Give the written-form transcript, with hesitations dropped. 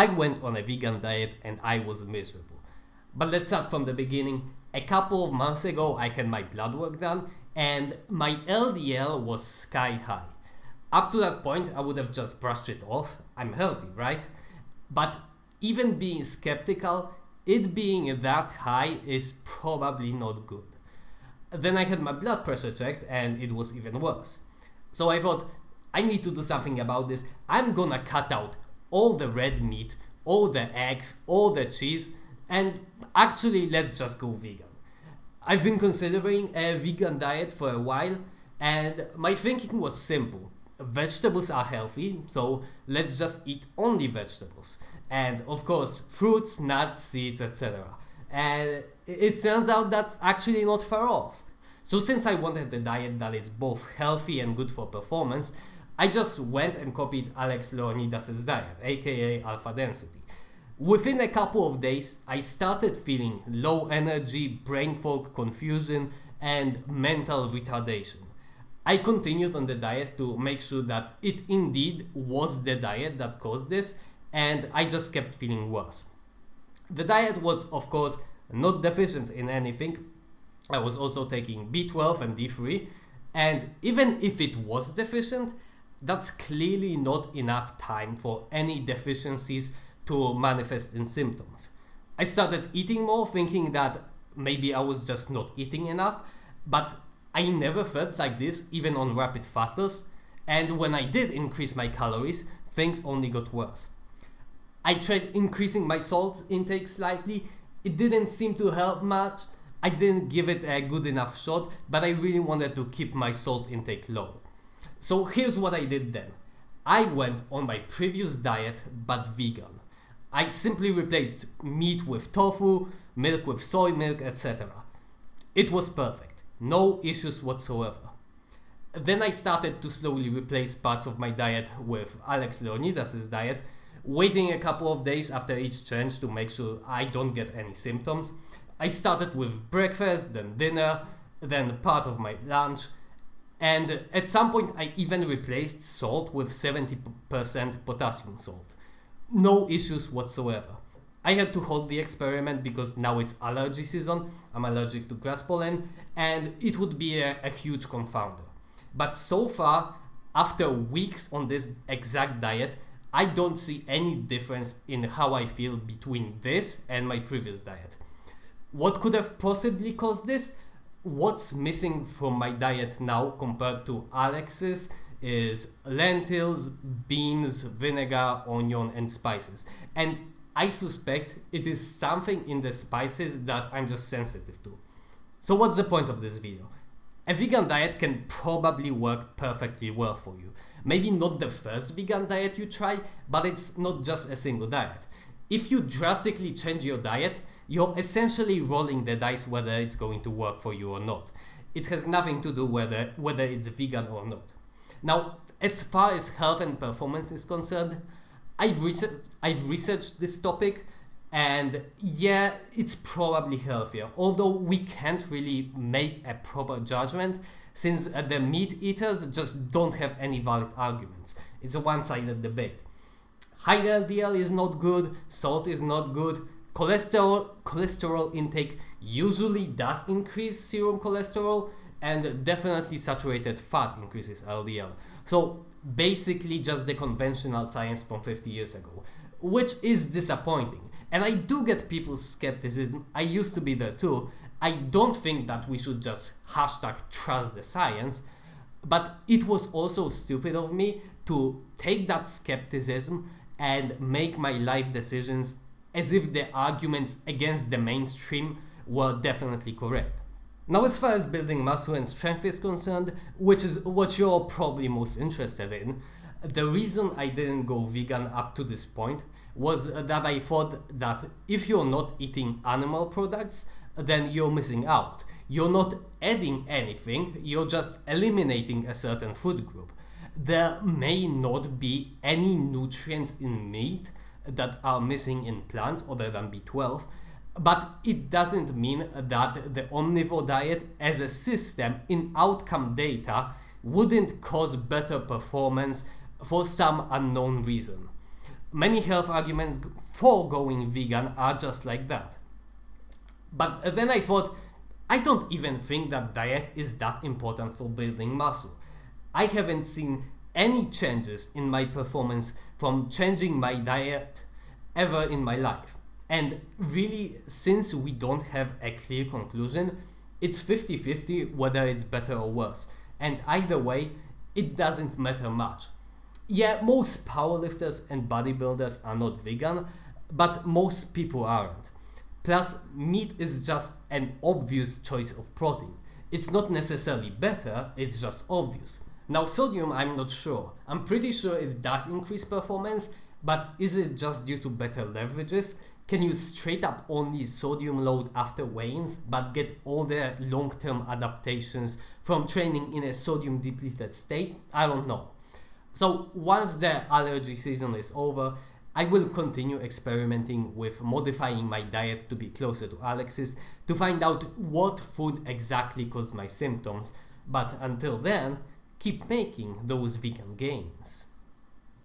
I went on a vegan diet and I was miserable. But let's start from the beginning. A couple of months ago I had my blood work done and my LDL was sky high. Up to that point I would have just brushed it off. I'm healthy, right? But even being skeptical, it being that high is probably not good. Then I had my blood pressure checked and it was even worse. So I thought, I need to do something about this. I'm gonna cut out all the red meat, all the eggs, all the cheese, and actually let's just go vegan. I've been considering a vegan diet for a while and my thinking was simple. Vegetables are healthy, so let's just eat only vegetables. And of course, fruits, nuts, seeds, etc. And it turns out that's actually not far off. So since I wanted a diet that is both healthy and good for performance, I just went and copied Alex Leonidas' diet, aka Alpha Density. Within a couple of days, I started feeling low energy, brain fog, confusion, and mental retardation. I continued on the diet to make sure that it indeed was the diet that caused this, and I just kept feeling worse. The diet was, of course, not deficient in anything. I was also taking B12 and D3, and even if it was deficient, that's clearly not enough time for any deficiencies to manifest in symptoms. I started eating more, thinking that maybe I was just not eating enough, but I never felt like this even on rapid fat loss, and when I did increase my calories, things only got worse. I tried increasing my salt intake slightly. It didn't seem to help much. I didn't give it a good enough shot, but I really wanted to keep my salt intake low. So here's what I did then. I went on my previous diet but vegan. I simply replaced meat with tofu, milk with soy milk, etc. It was perfect. No issues whatsoever. Then I started to slowly replace parts of my diet with Alex Leonidas' diet, waiting a couple of days after each change to make sure I don't get any symptoms. I started with breakfast, then dinner, then part of my lunch, and at some point I even replaced salt with 70% potassium salt. No issues whatsoever. I had to hold the experiment because now it's allergy season. I'm allergic to grass pollen and it would be a huge confounder. But so far, after weeks on this exact diet, I don't see any difference in how I feel between this and my previous diet. What could have possibly caused this? What's missing from my diet now compared to Alex's is lentils, beans, vinegar, onion and spices. And I suspect it is something in the spices that I'm just sensitive to. So what's the point of this video? A vegan diet can probably work perfectly well for you. Maybe not the first vegan diet you try, but it's not just a single diet. If you drastically change your diet, you're essentially rolling the dice whether it's going to work for you or not. It has nothing to do whether it's vegan or not. Now, as far as health and performance is concerned, I've researched this topic, and yeah, it's probably healthier, although we can't really make a proper judgment since the meat eaters just don't have any valid arguments. It's a one-sided debate. High LDL is not good, salt is not good, cholesterol intake usually does increase serum cholesterol, and definitely saturated fat increases LDL. So basically just the conventional science from 50 years ago, which is disappointing. And I do get people's skepticism. I used to be there too. I don't think that we should just #trust the science, but it was also stupid of me to take that skepticism and make my life decisions as if the arguments against the mainstream were definitely correct. Now, as far as building muscle and strength is concerned, which is what you're probably most interested in, the reason I didn't go vegan up to this point was that I thought that if you're not eating animal products, then you're missing out. You're not adding anything, you're just eliminating a certain food group. There may not be any nutrients in meat that are missing in plants other than B12, but it doesn't mean that the omnivore diet as a system in outcome data wouldn't cause better performance for some unknown reason. Many health arguments for going vegan are just like that. But then I thought, I don't even think that diet is that important for building muscle. I haven't seen any changes in my performance from changing my diet ever in my life. And really, since we don't have a clear conclusion, it's 50-50 whether it's better or worse. And either way, it doesn't matter much. Yeah, most powerlifters and bodybuilders are not vegan, but most people aren't. Plus, meat is just an obvious choice of protein. It's not necessarily better, it's just obvious. Now, sodium, I'm not sure. I'm pretty sure it does increase performance, but is it just due to better leverages? Can you straight up only sodium load after weigh-ins, but get all the long-term adaptations from training in a sodium depleted state? I don't know. So once the allergy season is over, I will continue experimenting with modifying my diet to be closer to Alex's to find out what food exactly caused my symptoms, but until then, keep making those vegan gains.